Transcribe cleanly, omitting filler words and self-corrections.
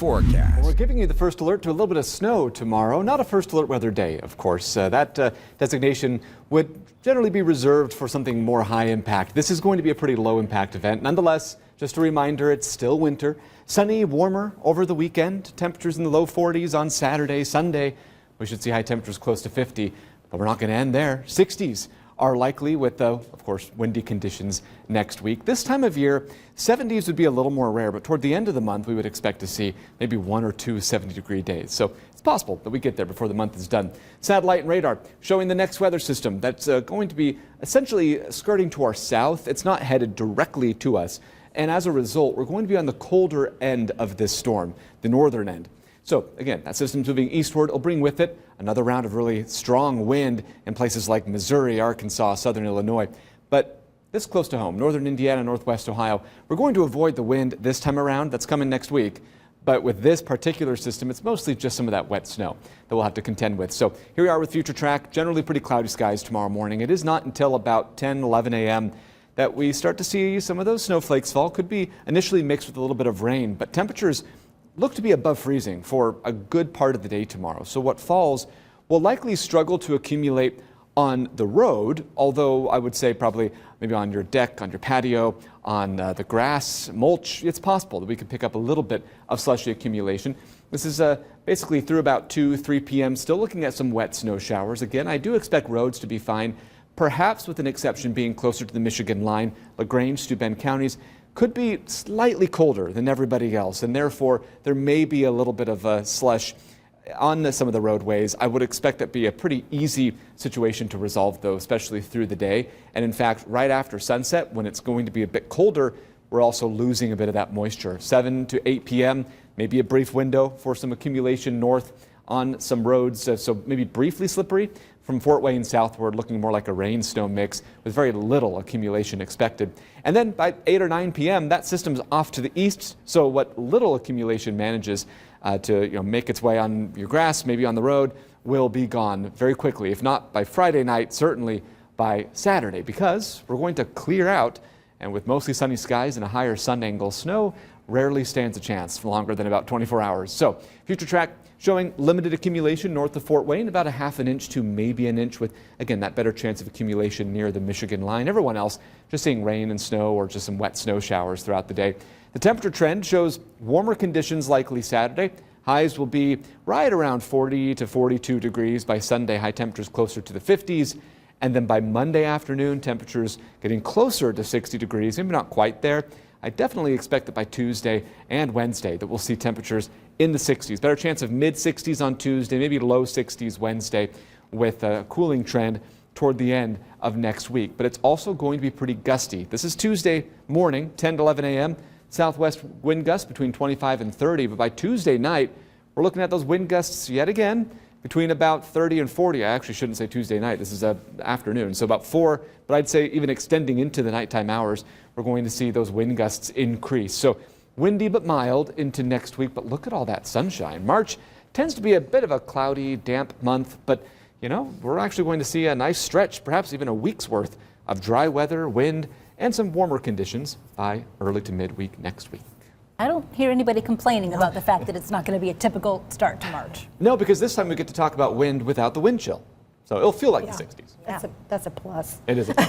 forecast. We're giving you the first alert to a little bit of snow tomorrow. Not a first alert weather day, of course. That designation would generally be reserved for something more high impact. This is going to be a pretty low impact event. Nonetheless, just a reminder, it's still winter. Sunny, warmer over the weekend. Temperatures in the low 40s on Saturday, Sunday. We should see high temperatures close to 50, but we're not going to end there. 60s are likely with, of course, windy conditions next week. This time of year, 70s would be a little more rare, but toward the end of the month, we would expect to see maybe 1 or 2 70-degree days. So it's possible that we get there before the month is done. Satellite and radar showing the next weather system that's going to be essentially skirting to our south. It's not headed directly to us. And as a result, we're going to be on the colder end of this storm, the northern end. So again, that system's moving eastward. It'll bring with it another round of really strong wind in places like Missouri, Arkansas, southern Illinois. But this close to home, northern Indiana, northwest Ohio, we're going to avoid the wind this time around. That's coming next week. But with this particular system, it's mostly just some of that wet snow that we'll have to contend with. So here we are with Future Track. Generally pretty cloudy skies tomorrow morning. It is not until about 10, 11 a.m. that we start to see some of those snowflakes fall. Could be initially mixed with a little bit of rain, but temperatures look to be above freezing for a good part of the day tomorrow. So what falls will likely struggle to accumulate on the road, although I would say probably maybe on your deck, on your patio, on the grass, mulch. It's possible that we could pick up a little bit of slushy accumulation. This is basically through about 2, 3 p.m. Still looking at some wet snow showers. Again, I do expect roads to be fine, perhaps with an exception being closer to the Michigan line. LaGrange, Steuben counties could be slightly colder than everybody else, and therefore there may be a little bit of a slush on some of the roadways. I would expect that be a pretty easy situation to resolve, though, especially through the day. And in fact, right after sunset, when it's going to be a bit colder, we're also losing a bit of that moisture. 7 to 8 p.m., maybe a brief window for some accumulation north on some roads, so maybe briefly slippery. From Fort Wayne southward, looking more like a rain-snow mix with very little accumulation expected. And then by 8 or 9 p.m., that system's off to the east, so what little accumulation manages to make its way on your grass, maybe on the road, will be gone very quickly. If not by Friday night, certainly by Saturday, because we're going to clear out, and with mostly sunny skies and a higher sun angle, snow rarely stands a chance for longer than about 24 hours. So Future Track showing limited accumulation north of Fort Wayne, about a ½ an inch to maybe an inch, with, again, that better chance of accumulation near the Michigan line. Everyone else just seeing rain and snow or just some wet snow showers throughout the day. The temperature trend shows warmer conditions likely Saturday. Highs will be right around 40 to 42 degrees. By Sunday, high temperatures closer to the 50s. And then by Monday afternoon, temperatures getting closer to 60 degrees, maybe not quite there. I definitely expect that by Tuesday and Wednesday that we'll see temperatures in the 60s. Better chance of mid-60s on Tuesday, maybe low 60s Wednesday, with a cooling trend toward the end of next week. But it's also going to be pretty gusty. This is Tuesday morning, 10 to 11 a.m. Southwest wind gusts between 25 and 30. But by Tuesday night, we're looking at those wind gusts yet again between about 30 and 40. I actually shouldn't say Tuesday night. This is afternoon, so about 4. But I'd say even extending into the nighttime hours, we're going to see those wind gusts increase. So windy but mild into next week. But look at all that sunshine. March tends to be a bit of a cloudy, damp month. But, we're actually going to see a nice stretch, perhaps even a week's worth of dry weather, wind, and some warmer conditions by early to midweek next week. I don't hear anybody complaining about the fact that it's not going to be a typical start to March. No, because this time we get to talk about wind without the wind chill. So it'll feel like the 60s. That's a plus. It is a plus.